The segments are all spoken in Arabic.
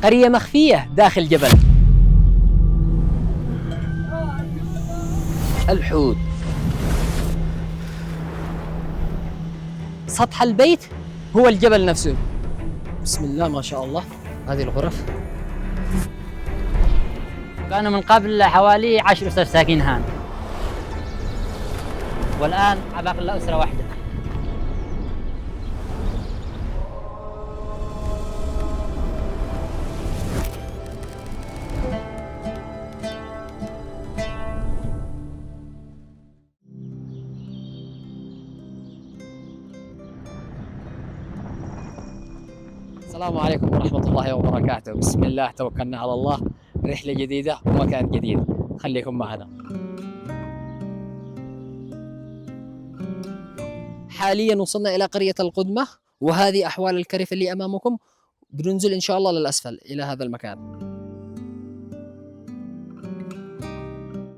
قرية مخفية داخل جبل. الحوت. سطح البيت هو الجبل نفسه. بسم الله ما شاء الله. هذه الغرف. كانوا من قبل حوالي 10 أسر ساكنين هان، والآن باقي إلا أسرة واحدة. السلام عليكم ورحمة الله وبركاته. بسم الله توكلنا على الله. رحلة جديدة ومكان جديد، خليكم معنا. حاليا وصلنا إلى قرية القدمة، وهذه أحوال الكرف اللي أمامكم. بننزل إن شاء الله للأسفل إلى هذا المكان.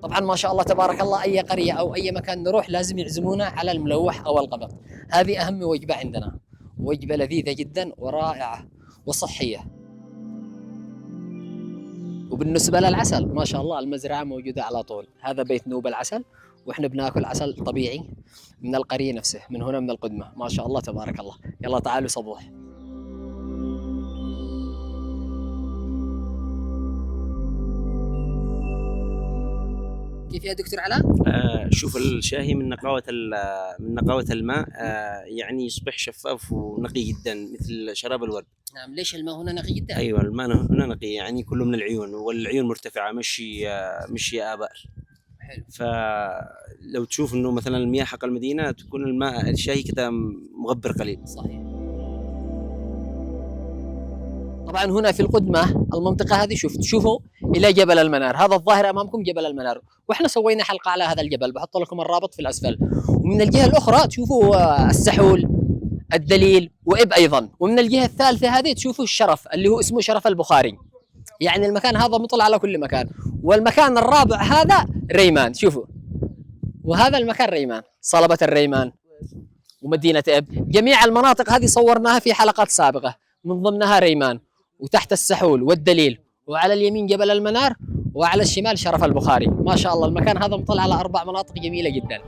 طبعا ما شاء الله تبارك الله، أي قرية أو أي مكان نروح لازم يعزمونا على الملوح أو القبض. هذه أهم وجبة عندنا، وجبة لذيذة جدا ورائعة وصحية. وبالنسبة للعسل ما شاء الله المزرعة موجودة على طول. هذا بيت نوب العسل، وإحنا بناكل عسل طبيعي من القرية نفسه، من هنا من القدمة. ما شاء الله تبارك الله. يلا تعالوا صبوح. كيف يا دكتور علاء؟ شوف الشاهي من نقاوة الماء، يعني يصبح شفاف ونقي جدا مثل شراب الورد. نعم. ليش الماء هنا نقي جدا؟ ايوه الماء هنا نقي، يعني كله من العيون، والعيون مرتفعة مش آبار. حلو. فلو تشوف انه مثلا المياه حق المدينة تكون الماء الشاهي كذا مغبر قليل. صحيح. طبعا هنا في القدمة المنطقة هذه شوفوا إلى جبل المنار. هذا الظاهر أمامكم جبل المنار، وإحنا سوينا حلقة على هذا الجبل، بحط لكم الرابط في الأسفل. ومن الجهة الأخرى تشوفوا السحول، الدليل، وإب أيضا. ومن الجهة الثالثة هذه تشوفوا الشرف اللي هو اسمه شرف البخاري. يعني المكان هذا مطل على كل مكان. والمكان الرابع هذا ريمان، شوفوا. وهذا المكان ريمان، صلبة الريمان ومدينة إب. جميع المناطق هذه صورناها في حلقات سابقة، من ضمنها ريمان، وتحت السحول والدليل، وعلى اليمين جبل المنار، وعلى الشمال شرف البخاري. ما شاء الله المكان هذا مطل على 4 مناطق جميلة جدا.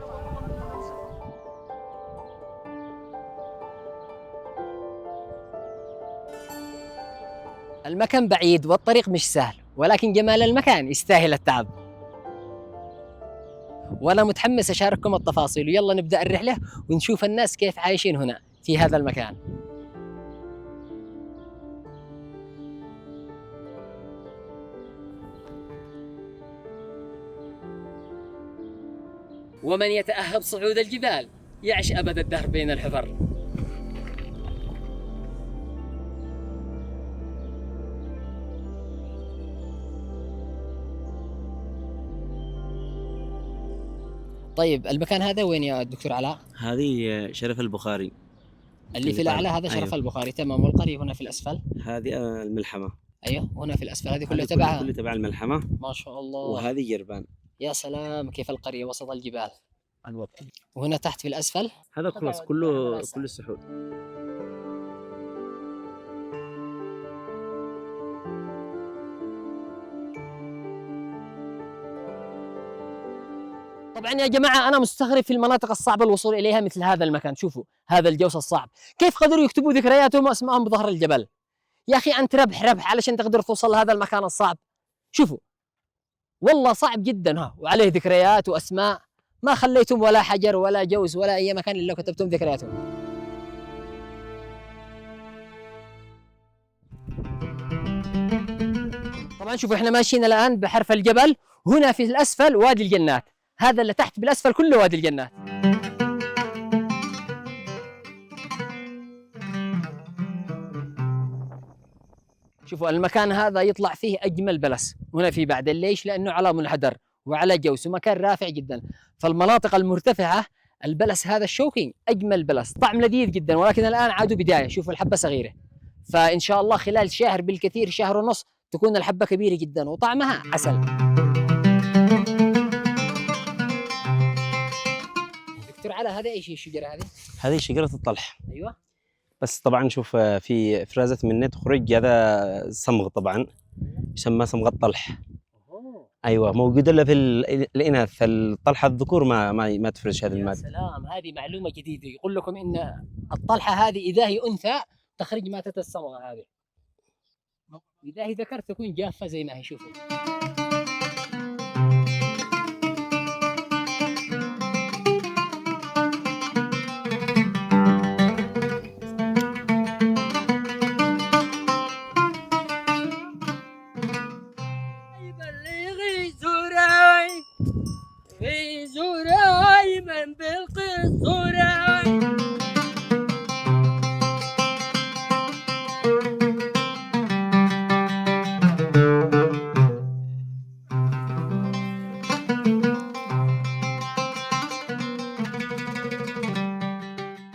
المكان بعيد والطريق مش سهل، ولكن جمال المكان يستاهل التعب. وأنا متحمس أشارككم التفاصيل. ويلا نبدأ الرحلة ونشوف الناس كيف عايشين هنا في هذا المكان. ومن يتأهب صعود الجبال يعش أبد الدهر بين الحفر. طيب المكان هذا وين يا دكتور علاء؟ هذه شرف البخاري اللي في الأعلى هذا شرف. أيوه. البخاري تمام. والقرية هنا في الأسفل هذه الملحمة. أيوه هنا في الأسفل. هذه كلها تبعها؟ كلها تبع الملحمة. ما شاء الله. وهذه جربان. يا سلام كيف القرية وسط الجبال. وهنا تحت في الأسفل هذا خلاص كله السحول. طبعا يا جماعة أنا مستغرب في المناطق الصعبة الوصول إليها مثل هذا المكان. شوفوا هذا الجوس الصعب، كيف قدروا يكتبوا ذكرياتهم وأسمائهم بظهر الجبل؟ يا أخي أنت ربح علشان تقدر توصل لهذا المكان الصعب. شوفوا والله صعب جدا، ها وعليه ذكريات وأسماء. ما خليتم ولا حجر ولا جوز ولا أي مكان إلا كتبتم ذكرياتهم. طبعا شوفوا احنا ماشيين الآن بحرف الجبل. هنا في الأسفل وادي الجنات، هذا اللي تحت بالأسفل كله وادي الجنات. شوفوا المكان هذا يطلع فيه أجمل بلس هنا في بعد. ليش؟ لأنه على منحدر وعلى جوس ومكان رافع جدا. فالمناطق المرتفعة البلس هذا الشوكي أجمل بلس، طعم لذيذ جدا. ولكن الآن عادوا بداية. شوفوا الحبة صغيرة، فإن شاء الله خلال شهر بالكثير، شهر ونص، تكون الحبة كبيرة جدا وطعمها عسل. دكتور على هذا ايش الشجرة هذه؟ هذه شجرة الطلح. ايوه. بس طبعا شوف في افرازات منه تخرج، هذا صمغ طبعا يسمى صمغ الطلح. ايوه موجود الا في الاناث، الطلحه الذكور ما تفرز هذه يا الماده. سلام، هذه معلومة جديدة. يقول لكم إن الطلحة هذه إذا هي أنثى تخرج مادة الصمغ هذه، إذا هي ذكر تكون جافة زي ما هي. شوفوا يبلغي زوراي في زوراي من بلقي زوراي.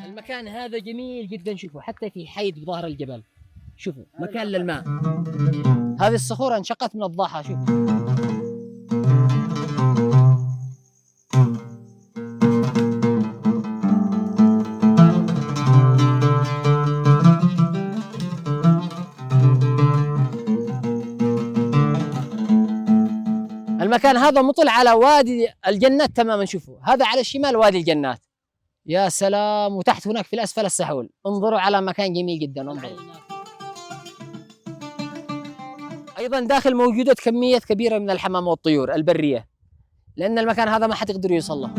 المكان هذا جميل جدا. شوفوا حتى في حيد بظهر الجبل، شوفوا مكان للماء. هذه الصخور انشقت من الضاحة. شوفوا المكان هذا مطل على وادي الجنات تماما. شوفوا هذا على الشمال وادي الجنات، يا سلام. وتحت هناك في الأسفل السحول. انظروا على مكان جميل جدا. انظروا أيضا داخل موجودة كمية كبيرة من الحمام والطيور البرية، لأن المكان هذا ما حد يقدر يوصل له.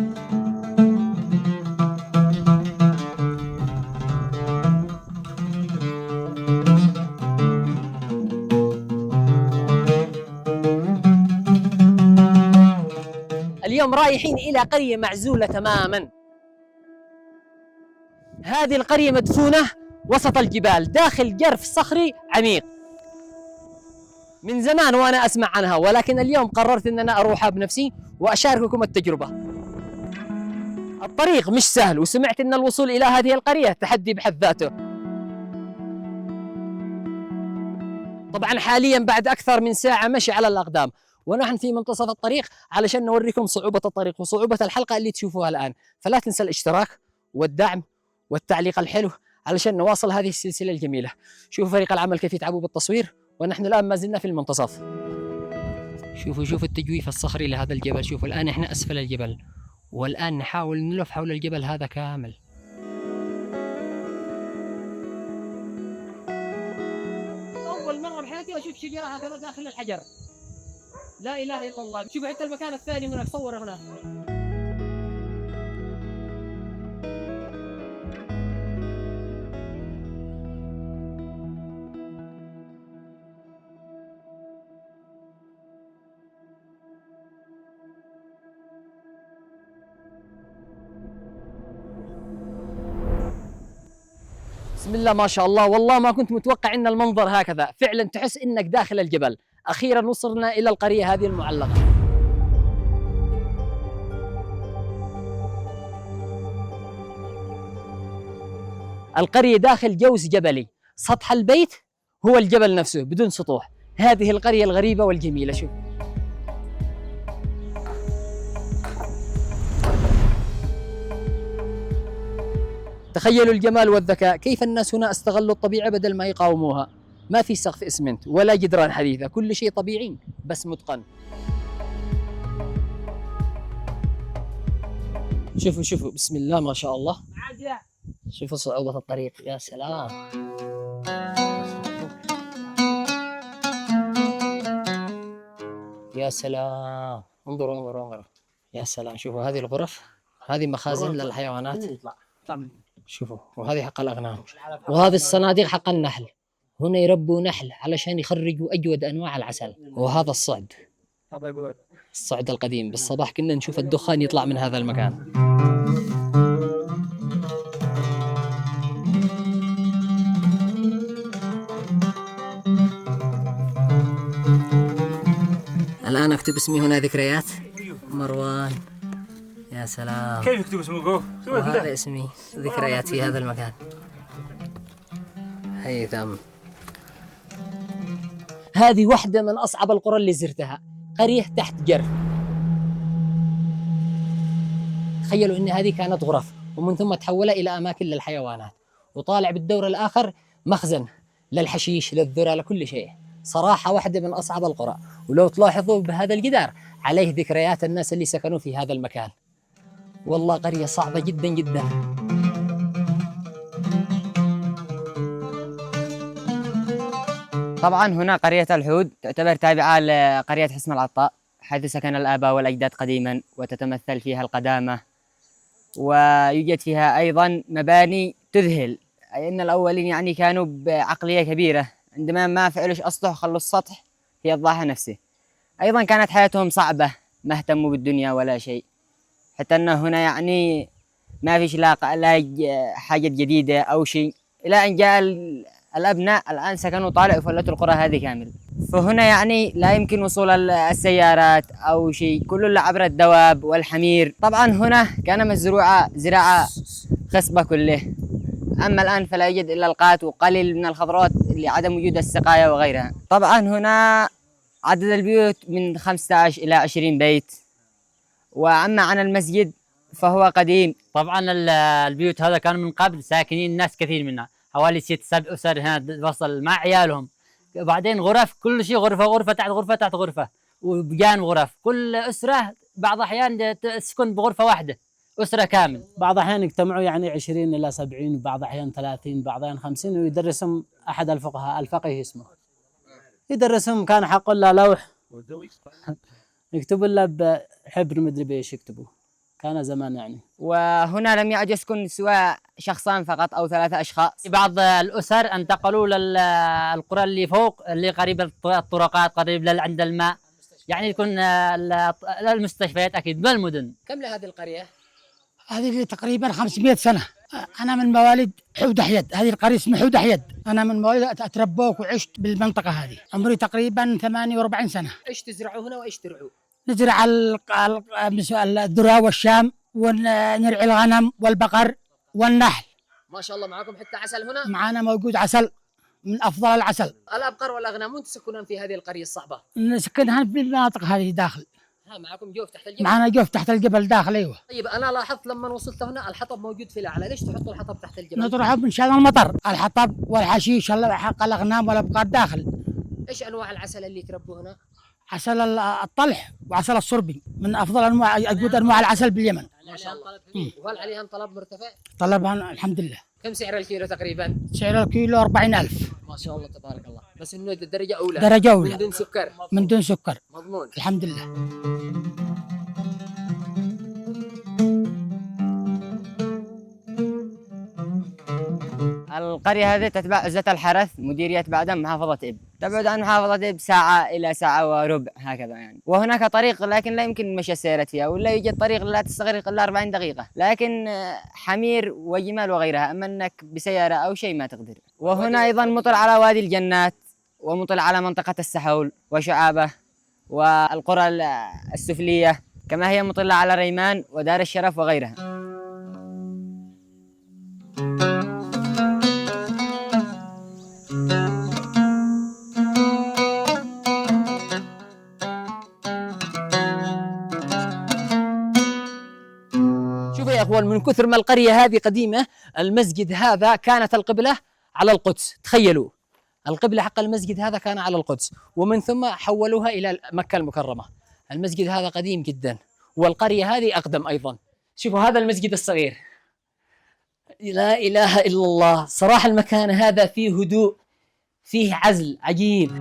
اليوم رايحين إلى قرية معزولة تماما. هذه القرية مدفونة وسط الجبال داخل جرف صخري عميق. من زمان وأنا أسمع عنها، ولكن اليوم قررت أن أنا أروحها بنفسي وأشارككم التجربة. الطريق مش سهل، وسمعت أن الوصول إلى هذه القرية تحدي بحد ذاته. طبعا حاليا بعد أكثر من ساعة مشي على الأقدام، ونحن في منتصف الطريق علشان نوريكم صعوبة الطريق وصعوبة الحلقة اللي تشوفوها الآن. فلا تنسى الاشتراك والدعم والتعليق الحلو علشان نواصل هذه السلسلة الجميلة. شوفوا فريق العمل كيف يتعبوا بالتصوير، ونحن الآن ما زلنا في المنتصف. شوفوا التجويف الصخري لهذا الجبل. شوفوا الآن احنا أسفل الجبل، والآن نحاول نلف حول الجبل هذا كامل. أول مرة بحياتي أشوف شجرة هكذا داخل الحجر. لا إله إلا الله. شوفوا حتى المكان الثاني هناك، صور هناك. بسم الله ما شاء الله. والله ما كنت متوقع ان المنظر هكذا، فعلا تحس انك داخل الجبل. اخيرا وصلنا الى القرية هذه المعلقة. القرية داخل جوز جبلي، سطح البيت هو الجبل نفسه بدون سطوح. هذه القرية الغريبة والجميلة. شوف تخيلوا الجمال والذكاء، كيف الناس هنا استغلوا الطبيعة بدل ما يقاوموها. ما في سقف اسمنت ولا جدران حديثة، كل شيء طبيعي بس متقن. شوفوا بسم الله ما شاء الله. شوفوا صعوبة الطريق، يا سلام. يا سلام، انظروا يا سلام. شوفوا هذه الغرف، هذه مخازن للحيوانات. شوفوا، وهذه حق الأغنام، وهذه الصناديق حق النحل. هنا يربوا نحل علشان يخرجوا أجود أنواع العسل. وهذا الصعد القديم. بالصباح كنا نشوف الدخان يطلع من هذا المكان. الآن أكتب اسمي هنا ذكريات مروان. يا سلام، كيف يكتب اسمك؟ وهذا اسمي ذكريات في هذا المكان. هيثم. هذه واحدة من أصعب القرى اللي زرتها، قرية تحت جرف. تخيلوا أن هذه كانت غرف، ومن ثم تحول إلى أماكن للحيوانات. وطالع بالدور الآخر مخزن للحشيش للذرة لكل شيء. صراحة واحدة من أصعب القرى. ولو تلاحظوا بهذا الجدار عليه ذكريات الناس اللي سكنوا في هذا المكان. والله قرية صعبة جدا جدا. طبعا هنا قرية الحود تعتبر تابعة لقرية حسن العطاء، حيث سكن الآباء والأجداد قديما، وتتمثل فيها القدامة، ويوجد فيها أيضا مباني تذهل، أي أن الأولين يعني كانوا بعقلية كبيرة، عندما ما فعلوش أسطح خلوا السطح في الضاحة نفسه. أيضا كانت حياتهم صعبة، ما اهتموا بالدنيا ولا شيء، حتى أن هنا يعني ما فيش لا حاجة جديدة أو شيء، إلى أن جاء الأبناء الآن سكنوا طالع وفلتوا القرى هذه كامل. فهنا يعني لا يمكن وصول السيارات أو شيء، كله عبر الدواب والحمير. طبعا هنا كان مزروعة زراعة خصبة كله، أما الآن فلا يوجد إلا القات وقليل من الخضروات لعدم وجود السقاية وغيرها. طبعا هنا عدد البيوت من 15 إلى 20 بيت. وأما عن المسجد فهو قديم. طبعا البيوت هذا كان من قبل ساكنين ناس كثير منها، حوالي 6-7 أسر هنا وصل مع عيالهم. بعدين غرف، كل شيء غرفة غرفة تحت غرفة تحت غرفة، وبجان غرف، كل أسرة بعض الأحيان تسكن بغرفة واحدة، أسرة كامل. بعض الأحيان يجتمعوا يعني 20 إلى 70، وبعض الأحيان 30، بعض الأحيان 50، ويدرسهم أحد الفقهاء، الفقيه اسمه، يدرسهم. كان حق له لوح يكتبوا له بحبر مدري بإيش يكتبوا، كان زمان يعني. وهنا لم يعد يسكن سوى شخصان فقط أو 3 أشخاص. بعض الأسر انتقلوا للقرى اللي فوق، اللي قريب الطرقات، قريب عند الماء، يعني يكون المستشفيات أكيد بالمدن. كم لهذه القرية؟ هذه تقريبا 500 سنة. أنا من مواليد حود أحيد، هذه القرية اسمها حود أحيد. أنا من مواليد أتربوك وعشت بالمنطقة هذه، عمري تقريبا 48 سنة. إيش تزرعوا هنا وإيش ترعوا؟ نزرع الذرة والشام، ونرعي الغنم والبقر والنحل. ما شاء الله معكم حتى عسل هنا؟ معنا موجود عسل من أفضل العسل. الأبقار والأغنام وين تسكنون في هذه القرية الصعبة؟ نسكنها بالمناطق هذه داخل. معكم جوف تحت الجبل؟ معنا جوف تحت الجبل داخل. أيوة. طيب أنا لاحظت لما وصلت هنا الحطب موجود في الأعلى، ليش تحطوا الحطب تحت الجبل؟ نطرحه من شان المطر، الحطب والحشيش حق الأغنام والأبقار داخل. إيش أنواع العسل اللي تربوا هنا؟ عسل الطلح وعسل الصربي من افضل انواع اجود انواع العسل باليمن. ما شاء الله. وهل عليهم طلب مرتفع؟ طلبها الحمد لله. كم سعر الكيلو تقريبا؟ سعر الكيلو 40,000. ما شاء الله تبارك الله. بس انه درجه اولى. درجه اولى من دون سكر. من دون سكر. مضمون. الحمد لله. القرية هذه تتبع عزة الحرث، مديرية بعدم، محافظة إب. تبعد عن محافظة إب ساعة إلى ساعة وربع هكذا يعني. وهناك طريق لكن لا يمكن المشي السيارة فيها، ولا يوجد طريق لا تستغرق إلا 40 دقيقة، لكن حمير وجمال وغيرها، أما أنك بسيارة أو شيء ما تقدر. وهنا أيضا مطل على وادي الجنات، ومطل على منطقة السحول وشعابة والقرى السفلية، كما هي مطلة على ريمان ودار الشرف وغيرها. شوفوا يا اخوان، من كثر ما القريه هذه قديمه، المسجد هذا كانت القبله على القدس. تخيلوا، القبله حق المسجد هذا كان على القدس، ومن ثم حولوها الى مكه المكرمه. المسجد هذا قديم جدا، والقريه هذه اقدم ايضا. شوفوا هذا المسجد الصغير، لا اله الا الله. صراحه المكان هذا فيه هدوء، فيه عزل عجيب.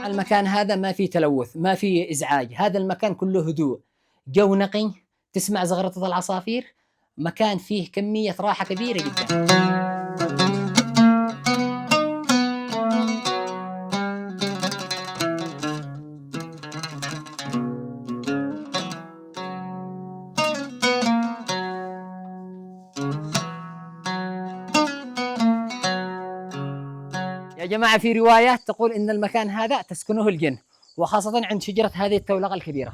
المكان هذا ما فيه تلوث، ما فيه ازعاج، هذا المكان كله هدوء، جو نقي، تسمع زغرطة العصافير، مكان فيه كمية راحة كبيرة جدا. يا جماعة، في روايات تقول إن المكان هذا تسكنه الجن، وخاصة عند شجرة هذه التولغة الكبيرة،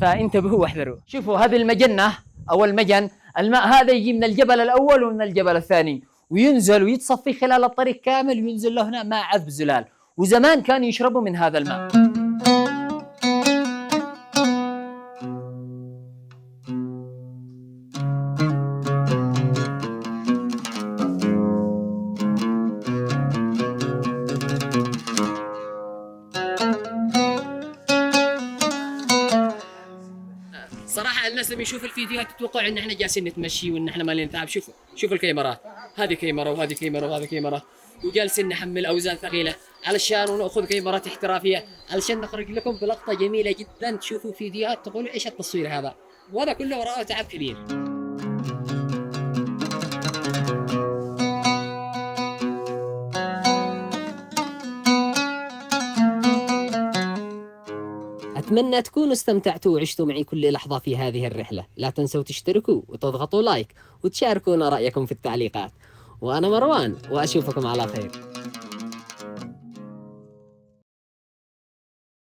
فانتبهوا واحذروا. شوفوا هذه المجنة أو المجن، الماء هذا يجي من الجبل الأول ومن الجبل الثاني، وينزل ويتصفي خلال الطريق كامل، وينزل له هنا ماء عذب زلال، وزمان كانوا يشربوا من هذا الماء. الناس لما يشوف الفيديوهات تتوقع ان احنا جالسين نتمشي وان احنا مالين تعب. شوفوا الكاميرات، هذه كاميرا وهذه كاميرا وهذه كاميرا، وجالسين نحمل اوزان ثقيله علشان وناخذ كاميرات احترافيه علشان نخرج لكم بلقطه جميله جدا تشوفوا فيديوهات تقولوا ايش التصوير هذا، وهذا كله وراءه تعب كبير. أتمنى تكونوا استمتعتوا وعشتوا معي كل لحظة في هذه الرحلة. لا تنسوا تشتركوا وتضغطوا لايك وتشاركونا رأيكم في التعليقات. وأنا مروان وأشوفكم على خير.